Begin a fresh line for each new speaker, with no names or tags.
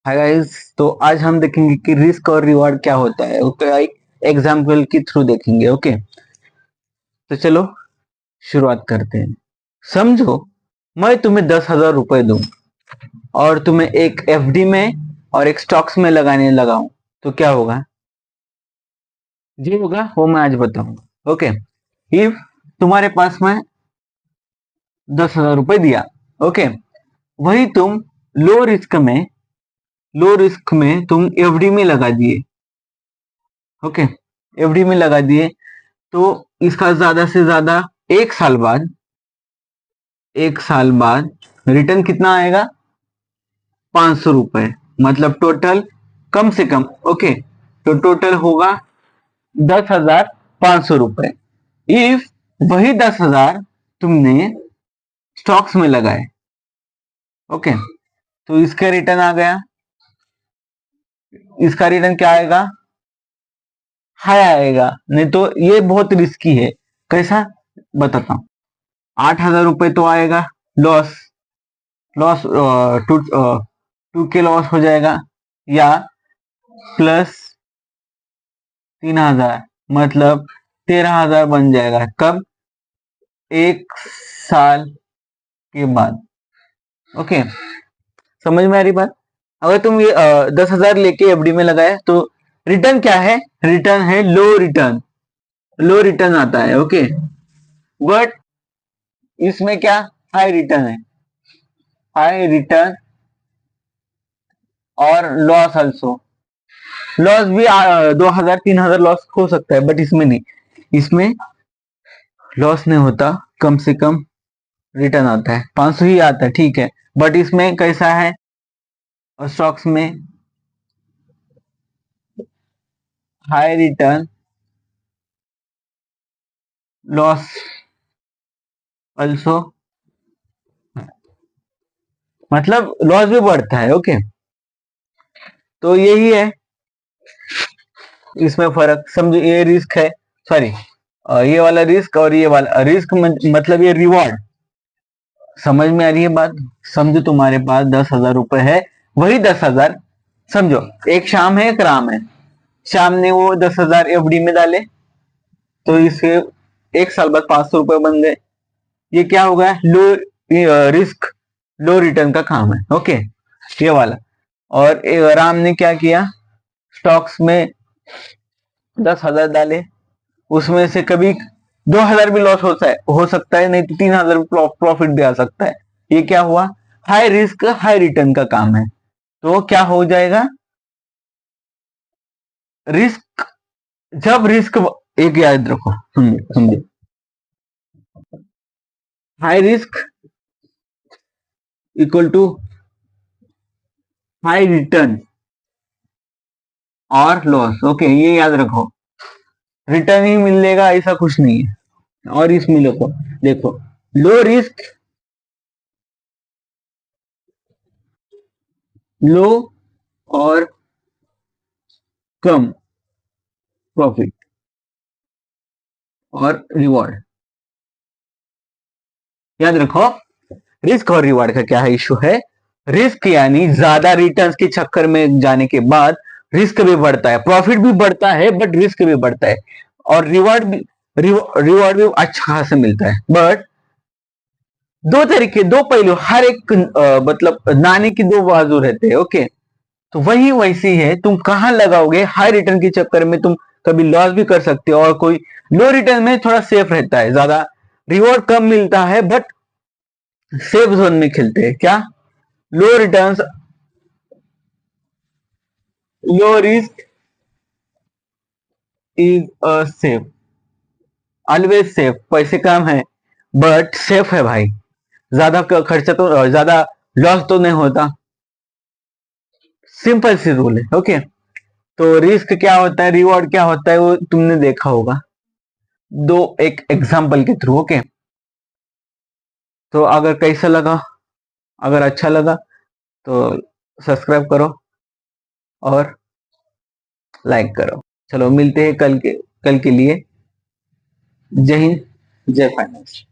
Hi guys, तो आज हम देखेंगे कि रिस्क और रिवॉर्ड क्या होता है। उसका एक एग्जाम्पल के थ्रू देखेंगे। ओके, तो चलो शुरुआत करते हैं। समझो मैं तुम्हें 10,000 रुपए दूं और तुम्हें एक एफडी में और एक स्टॉक्स में लगाने लगाऊं, तो क्या होगा? जो होगा वो मैं आज बताऊंगा। ओके, इफ तुम्हारे पास मैं 10,000 रुपए दिया, ओके, वही तुम लो रिस्क में लो रिस्क में तुम एफडी में लगा दिए। ओके, एफडी में लगा दिए तो इसका ज्यादा से ज्यादा एक साल बाद रिटर्न कितना आएगा? 500 रुपए। मतलब टोटल कम से कम, ओके, तो टोटल होगा 10,500 रुपए। इफ वही 10,000 तुमने स्टॉक्स में लगाए, ओके, तो इसका रिटर्न आ गया। इसका रिटर्न क्या आएगा? हाई आएगा। नहीं तो ये बहुत रिस्की है। कैसा? बताता हूँ। 8,000 रुपए तो आएगा लॉस। लॉस टू टू के लॉस हो जाएगा, या प्लस 3,000 मतलब 13,000 बन जाएगा। कब? एक साल के बाद। ओके, समझ में आ रही बात? अगर तुम ये 10,000 लेके एफडी में लगाए तो रिटर्न क्या है? रिटर्न है लो रिटर्न। लो रिटर्न आता है। ओके, बट इसमें क्या? हाई रिटर्न है। हाई रिटर्न और लॉस ऑल्सो। लॉस भी 2,000 3,000 लॉस हो सकता है, बट इसमें नहीं। इसमें लॉस नहीं होता, कम से कम रिटर्न आता है। 500 ही आता है, ठीक है, बट इसमें कैसा है? स्टॉक्स में हाई रिटर्न, लॉस ऑल्सो, मतलब लॉस भी बढ़ता है। ओके, तो यही है इसमें फर्क। समझो, ये रिस्क है, सॉरी, ये वाला रिस्क और ये वाला रिस्क, मतलब ये रिवॉर्ड। समझ में आ रही है बात? समझो तुम्हारे पास 10,000 रुपए है, वही 10,000, समझो एक शाम है एक राम है। शाम ने वो 10,000 एफडी में डाले, तो इसके एक साल बाद 500 रुपए बन गए। ये क्या होगा? लो रिस्क, लो रिटर्न का काम है। ओके, ये वाला। और राम ने क्या किया? स्टॉक्स में 10,000 डाले, उसमें से कभी 2,000 भी लॉस हो सकता है, नहीं तो 3,000 प्रॉफिट भी आ सकता है। ये क्या हुआ? हाई रिस्क हाई रिटर्न का काम है। तो क्या हो जाएगा? रिस्क, जब रिस्क, एक याद रखो, समझे समझे, high risk equal to high return और लॉस। ओके, ये याद रखो। रिटर्न ही मिलेगा ऐसा कुछ नहीं है। और इसमें देखो, देखो, लो रिस्क, लो और कम प्रॉफिट और रिवॉर्ड। याद रखो, रिस्क और रिवॉर्ड का क्या है इशू है? रिस्क यानी ज्यादा रिटर्न्स के चक्कर में जाने के बाद रिस्क भी बढ़ता है, प्रॉफिट भी बढ़ता है, बट रिस्क भी बढ़ता है। और रिवॉर्ड भी अच्छा खासा मिलता है। बट दो तरीके, दो पहलू, हर एक मतलब नाने की दो बाजू रहते हैं। ओके, तो वही वैसी है, तुम कहां लगाओगे? हाई रिटर्न के चक्कर में तुम कभी लॉस भी कर सकते हो, और कोई लो रिटर्न में थोड़ा सेफ रहता है, ज्यादा रिवॉर्ड कम मिलता है, बट सेफ जोन में खेलते हैं। क्या? Low returns, low risk is a safe, always safe. पैसे कम है बट सेफ है भाई। ज्यादा खर्चा तो, ज्यादा लॉस तो नहीं होता। सिंपल सी रूल है। ओके, तो रिस्क क्या होता है, रिवॉर्ड क्या होता है, वो तुमने देखा होगा दो एक एग्जांपल के थ्रू। ओके, तो अगर कैसा लगा, अगर अच्छा लगा तो सब्सक्राइब करो और लाइक करो। चलो मिलते हैं कल के लिए। जय हिंद, जय फाइनेंस।